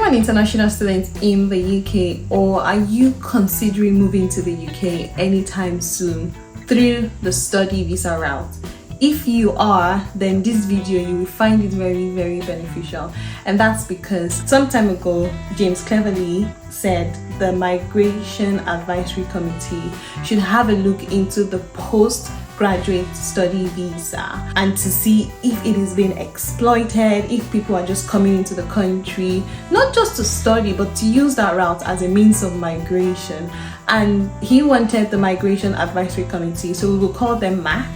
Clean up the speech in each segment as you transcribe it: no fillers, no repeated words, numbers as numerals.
an international student in the UK, or are you considering moving to the UK anytime soon through the study visa route? If you are, then this video you will find it very, very beneficial. And that's because some time ago, James cleverly said the Migration Advisory Committee should have a look into the postgraduate study visa and to see if it is being exploited, if people are just coming into the country not just to study but to use that route as a means of migration. And he wanted the Migration Advisory Committee, so we will call them MAC.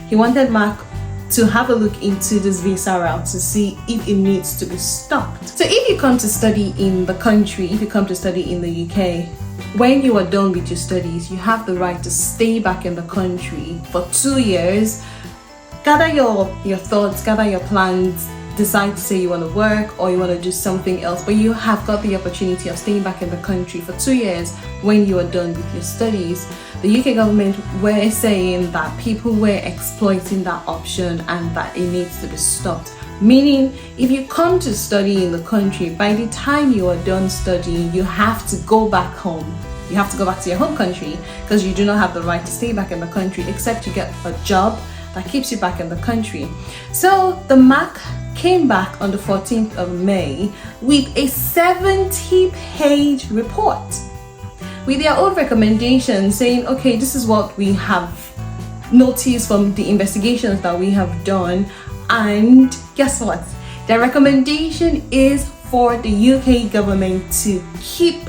He wanted MAC to have a look into this visa route to see if it needs to be stopped. So if you come to study in the country, if you come to study in the UK, when you are done with your studies, you have the right to stay back in the country for 2 years, gather your thoughts, gather your plans, decide to say you want to work or you want to do something else, but you have got the opportunity of staying back in the country for 2 years when you are done with your studies. The UK government were saying that people were exploiting that option and that it needs to be stopped. Meaning, if you come to study in the country, by the time you are done studying, you have to go back home. You have to go back to your home country because you do not have the right to stay back in the country except you get a job that keeps you back in the country. So the MAC came back on the 14th of May with a 70-page report with their own recommendations saying, okay, this is what we have noticed from the investigations that we have done. And guess what? Their recommendation is for the UK government to keep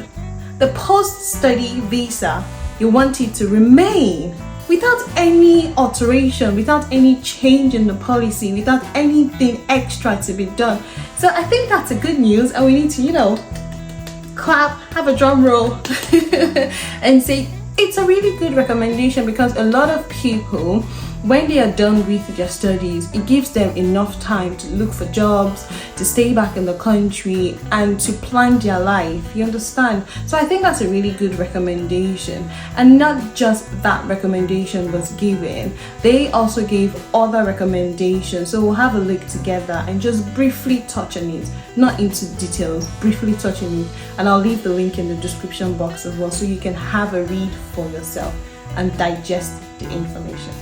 the post-study visa. You want it to remain without any alteration, without any change in the policy, without anything extra to be done. So I think that's a good news, and we need to, clap, have a drum roll and say it's a really good recommendation, because a lot of people, when they are done with their studies, it gives them enough time to look for jobs, to stay back in the country and to plan their life, you understand? So I think that's a really good recommendation. And not just that recommendation was given, they also gave other recommendations. So we'll have a look together and just briefly touch on it, not into details, briefly touch on it, and I'll leave the link in the description box as well so you can have a read for yourself and digest the information.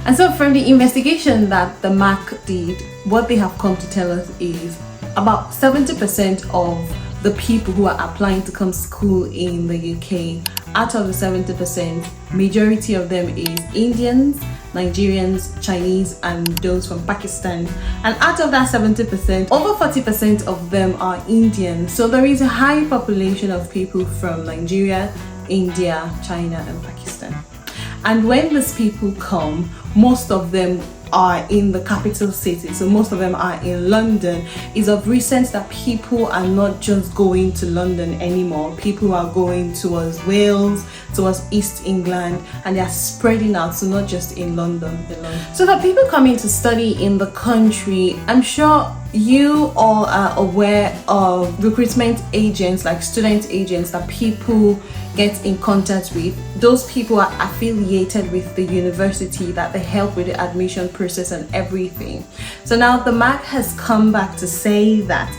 And so from the investigation that the MAC did, what they have come to tell us is about 70% of the people who are applying to come to school in the UK, out of the 70%, majority of them is Indians, Nigerians, Chinese, and those from Pakistan. And out of that 70%, over 40% of them are Indian. So there is a high population of people from Nigeria, India, China, and Pakistan. And when these people come, most of them are in the capital city, so most of them are in London. It's of recent that people are not just going to London anymore. People are going towards Wales, towards East England, and they are spreading out, so not just in London. So for people coming to study in the country, I'm sure you all are aware of recruitment agents, like student agents that people get in contact with. Those people are affiliated with the university, that they help with the admission process and everything. So now the MAC has come back to say that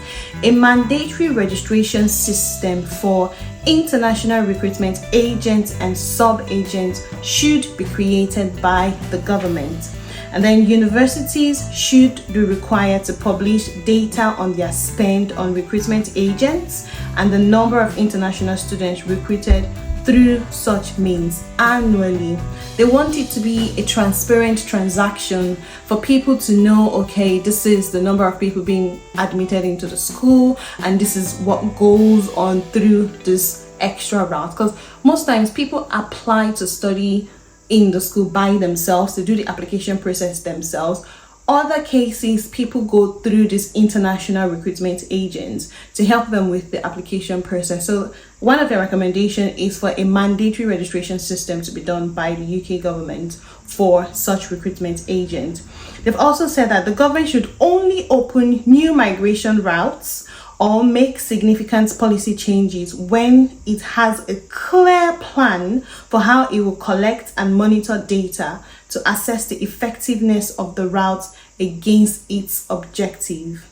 a mandatory registration system for international recruitment agents and sub-agents should be created by the government. And then universities should be required to publish data on their spend on recruitment agents and the number of international students recruited through such means annually. They want it to be a transparent transaction for people to know, okay, this is the number of people being admitted into the school and this is what goes on through this extra route. Because most times people apply to study in the school by themselves, to do the application process themselves. Other cases, people go through this international recruitment agents to help them with the application process. So one of their recommendations is for a mandatory registration system to be done by the UK government for such recruitment agents. They've also said that the government should only open new migration routes or make significant policy changes when it has a clear plan for how it will collect and monitor data to assess the effectiveness of the route against its objective.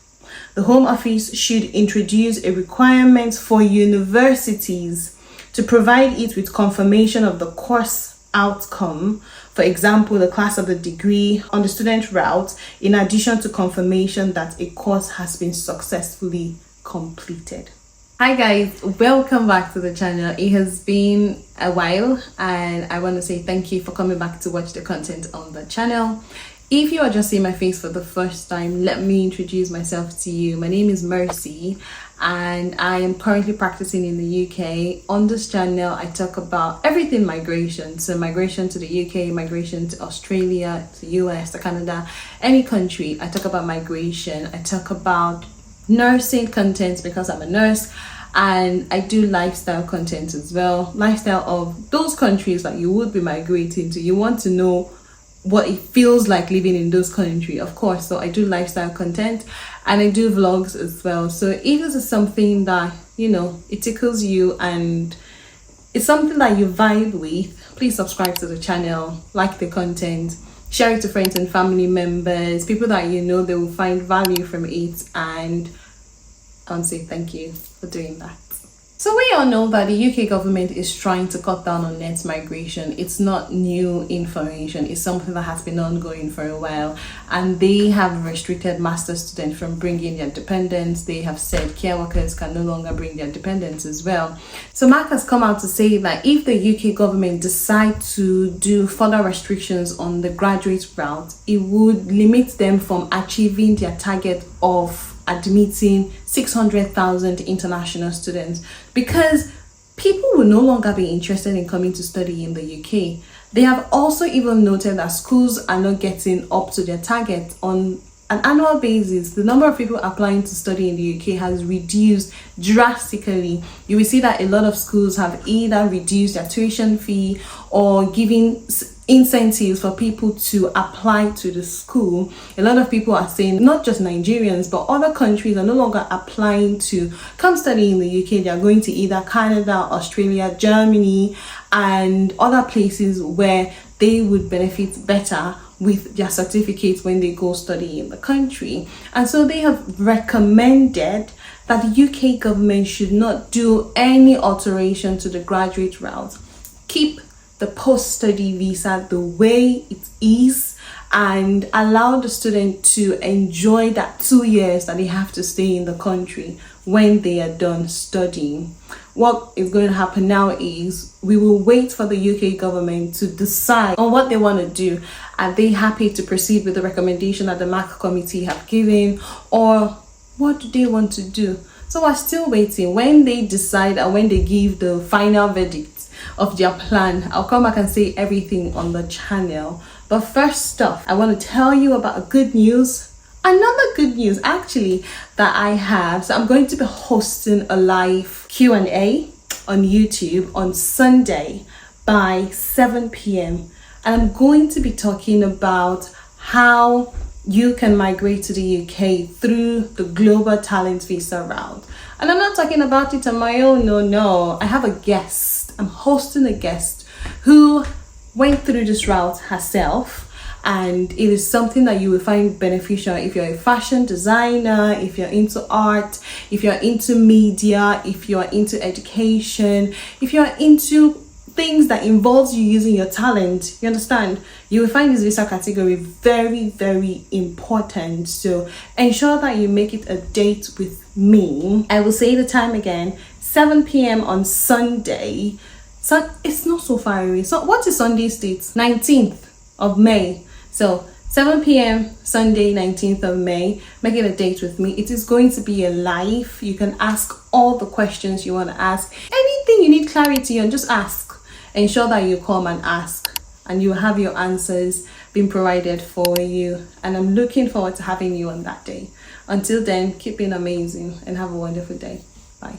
The Home Office should introduce a requirement for universities to provide it with confirmation of the course outcome, for example, the class of the degree on the student route, in addition to confirmation that a course has been successfully completed. Hi guys, welcome back to the channel. It has been a while and I want to say thank you for coming back to watch the content on the channel. If you are just seeing my face for the first time, let me introduce myself to you. My name is Mercy and I am currently practicing in the UK. On this channel, I talk about everything migration. So migration to the UK, migration to Australia, to US, to Canada, any country. I talk about migration. I talk about nursing content because I'm a nurse, and I do lifestyle content as well. Lifestyle of those countries that you would be migrating to. You want to know what it feels like living in those countries, of course. So I do lifestyle content and I do vlogs as well. So if this is something that, you know, it tickles you and it's something that you vibe with, please subscribe to the channel, like the content, share it to friends and family members, people that you know they will find value from it, and I want to say thank you for doing that. So we all know that the UK government is trying to cut down on net migration. It's not new information. It's something that has been ongoing for a while. And they have restricted master students from bringing their dependents. They have said care workers can no longer bring their dependents as well. So Mark has come out to say that if the UK government decide to do further restrictions on the graduate route, it would limit them from achieving their target of admitting 600,000 international students, because people will no longer be interested in coming to study in the UK. They have also even noted that schools are not getting up to their target on an annual basis. The number of people applying to study in the UK has reduced drastically. You will see that a lot of schools have either reduced their tuition fee or giving incentives for people to apply to the school. A lot of people are saying, not just Nigerians, but other countries are no longer applying to come study in the UK. They are going to either Canada, Australia, Germany, and other places where they would benefit better with their certificates when they go study in the country. And so they have recommended that the UK government should not do any alteration to the graduate route. Keep the post-study visa the way it is and allow the student to enjoy that 2 years that they have to stay in the country when they are done studying. What is going to happen now is we will wait for the UK government to decide on what they want to do. Are they happy to proceed with the recommendation that the MAC committee have given, or what do they want to do? So we're still waiting. When they decide and when they give the final verdict of their plan, I'll come back and say everything on the channel. But first off, I want to tell you about good news. Another good news actually that I have. So I'm going to be hosting a live Q&A on YouTube on Sunday by 7 p.m. and I'm going to be talking about how you can migrate to the UK through the global talent visa route. And I'm not talking about it on my own, no. I have a guest. I'm hosting a guest who went through this route herself, and it is something that you will find beneficial if you're a fashion designer, if you're into art, if you're into media, if you're into education, if you're into things that involves you using your talent. You understand? You will find this visa category very, very important. So ensure that you make it a date with me. I will say the time again, 7 p.m. on Sunday. So it's not so far away. So what is Sunday's date? 19th of May. So 7 p.m. Sunday, 19th of May. Make it a date with me. It is going to be a live. You can ask all the questions you want to ask. Anything you need clarity on, just ask. Ensure that you come and ask, and you will have your answers being provided for you. And I'm looking forward to having you on that day. Until then, keep being amazing and have a wonderful day. Bye.